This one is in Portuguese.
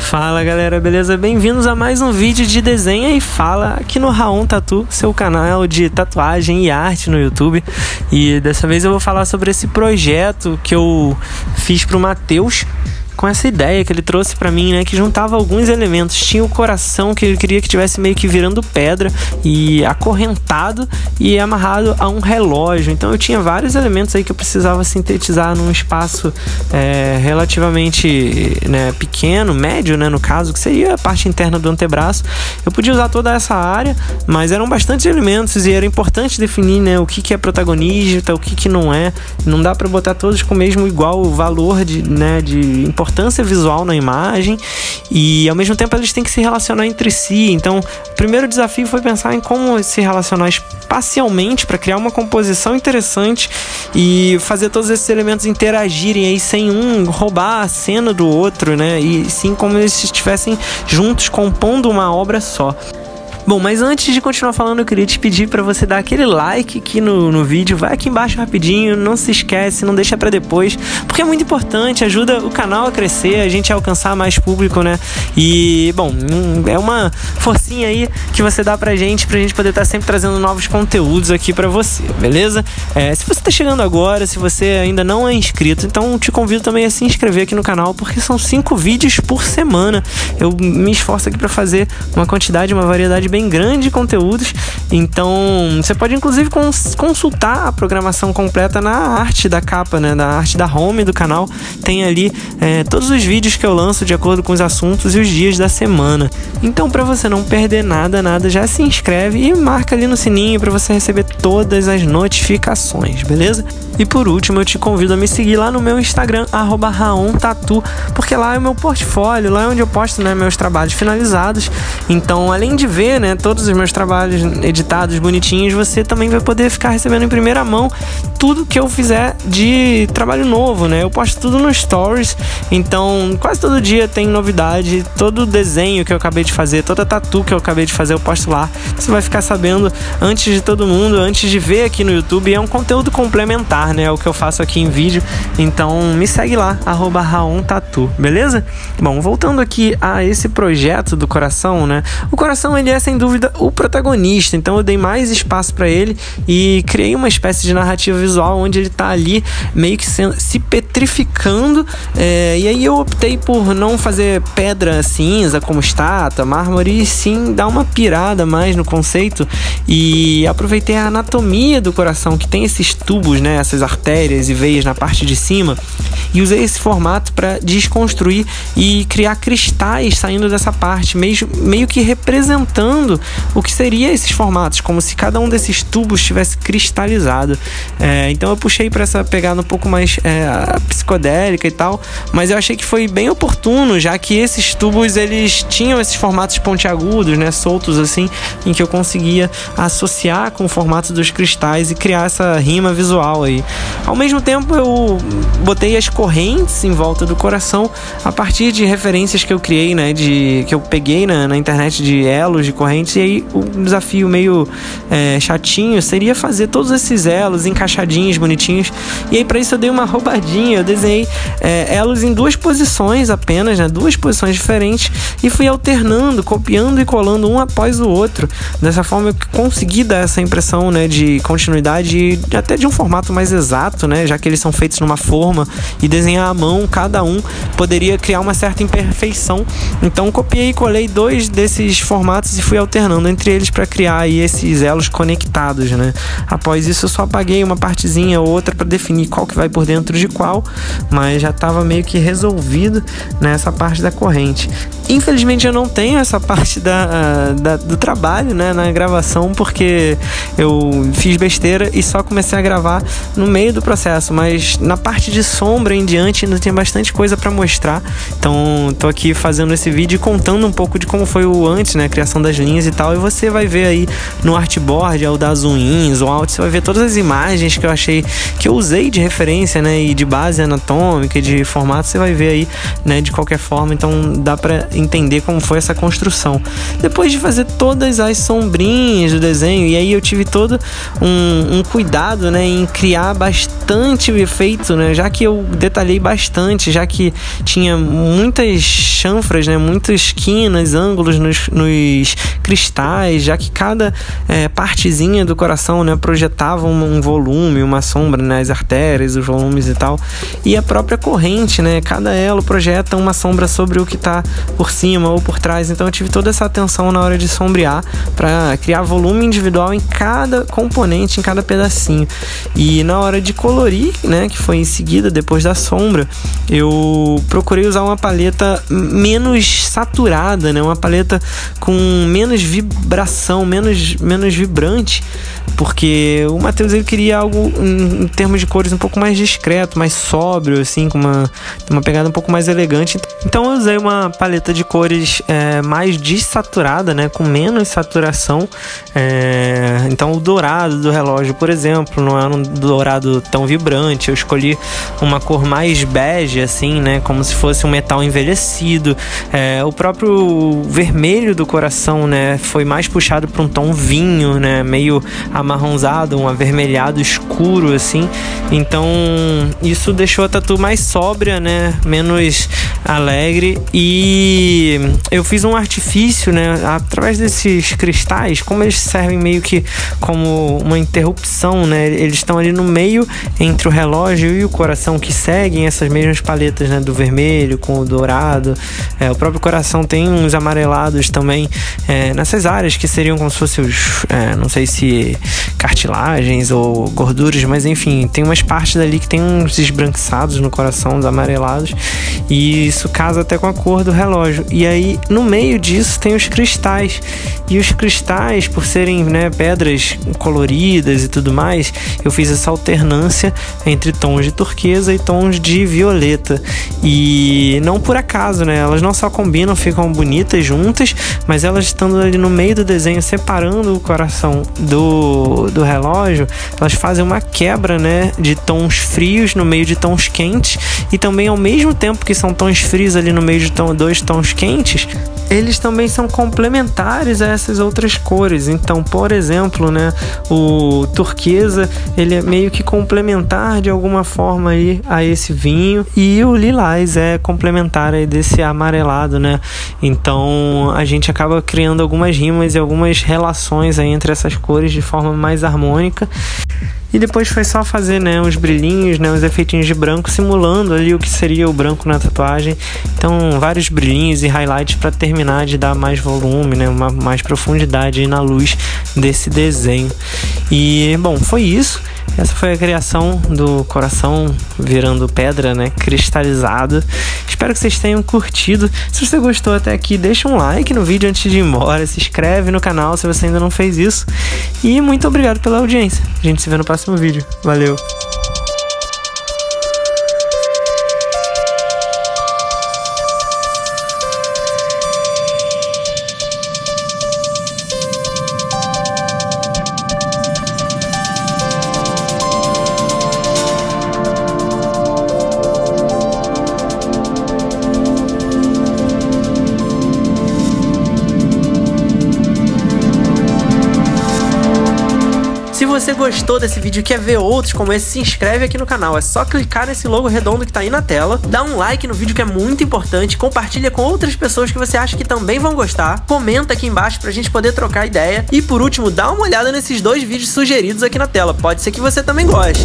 Fala galera, beleza? Bem-vindos a mais um vídeo de desenha e fala aqui no Raon Tatu, seu canal de tatuagem e arte no YouTube. E dessa vez eu vou falar sobre esse projeto que eu fiz pro Matheus, com essa ideia que ele trouxe pra mim, né, que juntava alguns elementos. Tinha o coração, que ele queria que tivesse meio que virando pedra e acorrentado e amarrado a um relógio. Então eu tinha vários elementos aí que eu precisava sintetizar num espaço relativamente pequeno, médio, né, no caso, que seria a parte interna do antebraço. Eu podia usar toda essa área, mas eram bastantes elementos e era importante definir, né, o que é protagonista, o que não é. Não dá pra botar todos com o mesmo igual valor de importância visual na imagem, e ao mesmo tempo eles têm que se relacionar entre si. Então o primeiro desafio foi pensar em como se relacionar espacialmente para criar uma composição interessante e fazer todos esses elementos interagirem aí sem um roubar a cena do outro, né, e sim como eles estivessem juntos compondo uma obra só. Bom, mas antes de continuar falando, eu queria te pedir para você dar aquele like aqui no vídeo. Vai aqui embaixo rapidinho, não se esquece, não deixa para depois, porque é muito importante, ajuda o canal a crescer, a gente a alcançar mais público, né? E, bom, é uma forcinha aí que você dá pra gente poder estar sempre trazendo novos conteúdos aqui pra você, beleza? Se você tá chegando agora, se você ainda não é inscrito, então te convido também a se inscrever aqui no canal, porque são 5 vídeos por semana. Eu me esforço aqui pra fazer uma variedade bem grande de conteúdos, então você pode inclusive consultar a programação completa na arte da capa, né, na arte da home do canal. Tem ali todos os vídeos que eu lanço de acordo com os assuntos e os dias da semana. Então, para você não perder nada, já se inscreve e marca ali no sininho para você receber todas as notificações, beleza? E por último, eu te convido a me seguir lá no meu Instagram, @RaonTatu, porque lá é o meu portfólio, lá é onde eu posto, né, meus trabalhos finalizados. Então, além de ver, né, todos os meus trabalhos editados, bonitinhos, você também vai poder ficar recebendo em primeira mão tudo que eu fizer de trabalho novo, né? Eu posto tudo no Stories, então quase todo dia tem novidade. Todo desenho que eu acabei de fazer, toda tatu que eu acabei de fazer, eu posto lá. Você vai ficar sabendo antes de todo mundo, antes de ver aqui no YouTube. É um conteúdo complementar, né? É o que eu faço aqui em vídeo. Então me segue lá, @RaonTatu, beleza? Bom, voltando aqui a esse projeto do coração, né? O coração, ele é sem dúvida o protagonista, então eu dei mais espaço para ele e criei uma espécie de narrativa visual onde ele tá ali meio que se petrificando, e aí eu optei por não fazer pedra cinza como estátua, mármore, e sim dar uma pirada mais no conceito e aproveitei a anatomia do coração, que tem esses tubos, né, essas artérias e veias na parte de cima, e usei esse formato para desconstruir e criar cristais saindo dessa parte, meio que representando o que seria esses formatos, como se cada um desses tubos tivesse cristalizado. Então eu puxei para essa pegada um pouco mais psicodélica e tal, mas eu achei que foi bem oportuno, já que esses tubos, eles tinham esses formatos pontiagudos, né, soltos assim, em que eu conseguia associar com o formato dos cristais e criar essa rima visual aí. Ao mesmo tempo, eu botei as correntes em volta do coração a partir de referências que eu criei, né, que eu peguei na internet, de elos de correntes. E aí o desafio meio chatinho seria fazer todos esses elos encaixadinhos, bonitinhos. E aí para isso eu dei uma roubadinha, eu desenhei elos em 2 posições apenas, né, 2 posições diferentes, e fui alternando, copiando e colando um após o outro. Dessa forma eu consegui dar essa impressão, né, de continuidade e até de um formato mais exato, né, já que eles são feitos numa forma, e desenhar à mão cada um poderia criar uma certa imperfeição. Então copiei e colei 2 desses formatos e fui alternando entre eles para criar aí esses elos conectados, né? Após isso eu só apaguei uma partezinha ou outra para definir qual que vai por dentro de qual, mas já estava meio que resolvido nessa parte da corrente. Infelizmente eu não tenho essa parte do trabalho, né, na gravação, porque eu fiz besteira e só comecei a gravar no meio do processo, mas na parte de sombra em diante ainda tem bastante coisa para mostrar. Então tô aqui fazendo esse vídeo e contando um pouco de como foi o antes, né, a criação das linhas e tal, e você vai ver aí no artboard, ao dar zoom in, zoom out, você vai ver todas as imagens que eu achei, que eu usei de referência, né, e de base anatômica e de formato, você vai ver aí, né, de qualquer forma. Então dá pra entender como foi essa construção. Depois de fazer todas as sombrinhas do desenho, e aí eu tive todo um cuidado, né, em criar bastante efeito, né, já que eu detalhei bastante, já que tinha muitas chanfras, né, muitas quinas, ângulos nos cristais, já que cada partezinha do coração, né, projetava um volume, uma sombra, né, as artérias, os volumes e tal, e a própria corrente, né, cada elo projeta uma sombra sobre o que está por cima ou por trás. Então eu tive toda essa atenção na hora de sombrear para criar volume individual em cada componente, em cada pedacinho. E na hora de colorir, né, que foi em seguida, depois da sombra, eu procurei usar uma paleta menos saturada, né, uma paleta com menos vibração, menos vibrante, porque o Matheus, ele queria algo em termos de cores um pouco mais discreto, mais sóbrio, assim, com uma pegada um pouco mais elegante. Então eu usei uma paleta de cores mais desaturada, né, com menos saturação. Então o dourado do relógio, por exemplo, não era um dourado tão vibrante. Eu escolhi uma cor mais bege, assim, né, como se fosse um metal envelhecido. O próprio vermelho do coração, né, foi mais puxado para um tom vinho, né, meio amarronzado, um avermelhado escuro, assim. Então isso deixou a tatu mais sóbria, né, menos alegre. E eu fiz um artifício, né, através desses cristais, como eles servem meio que como uma interrupção, né, eles estão ali no meio entre o relógio e o coração, que seguem essas mesmas paletas, né, do vermelho com o dourado. O próprio coração tem uns amarelados também nessas áreas que seriam como se fossem os, não sei se cartilagens ou gorduras, mas enfim, tem umas partes dali que tem uns esbranquiçados no coração, uns amarelados, e isso casa até com a cor do relógio. E aí no meio disso tem os cristais, e os cristais, por serem, né, pedras coloridas e tudo mais, eu fiz essa alternância entre tons de turquesa e tons de violeta. E não por acaso, né, elas não só combinam, ficam bonitas juntas, mas elas estando ali no meio do desenho, separando o coração do relógio, elas fazem uma quebra, né, de tons frios no meio de tons quentes, e também ao mesmo tempo que são tons frios ali no meio de dois tons quentes, eles também são complementares a essas outras cores. Então, por exemplo, né, o turquesa, ele é meio que complementar de alguma forma aí a esse vinho, e o lilás é complementar aí desse amarelado, né? Então a gente acaba criando algumas rimas e algumas relações aí entre essas cores de forma mais harmônica. E depois foi só fazer, né, os brilhinhos, né, os efeitinhos de branco, simulando ali o que seria o branco na tatuagem. Então, vários brilhinhos e highlights para terminar de dar mais volume, né, mais profundidade aí na luz desse desenho. E, bom, foi isso. Essa foi a criação do coração virando pedra, né, cristalizado. Espero que vocês tenham curtido. Se você gostou até aqui, deixa um like no vídeo antes de ir embora. Se inscreve no canal se você ainda não fez isso. E muito obrigado pela audiência. A gente se vê no próximo vídeo. Valeu! Se você gostou desse vídeo e quer ver outros como esse, se inscreve aqui no canal. É só clicar nesse logo redondo que tá aí na tela, dá um like no vídeo que é muito importante, compartilha com outras pessoas que você acha que também vão gostar, comenta aqui embaixo pra gente poder trocar ideia, e por último, dá uma olhada nesses 2 vídeos sugeridos aqui na tela, pode ser que você também goste.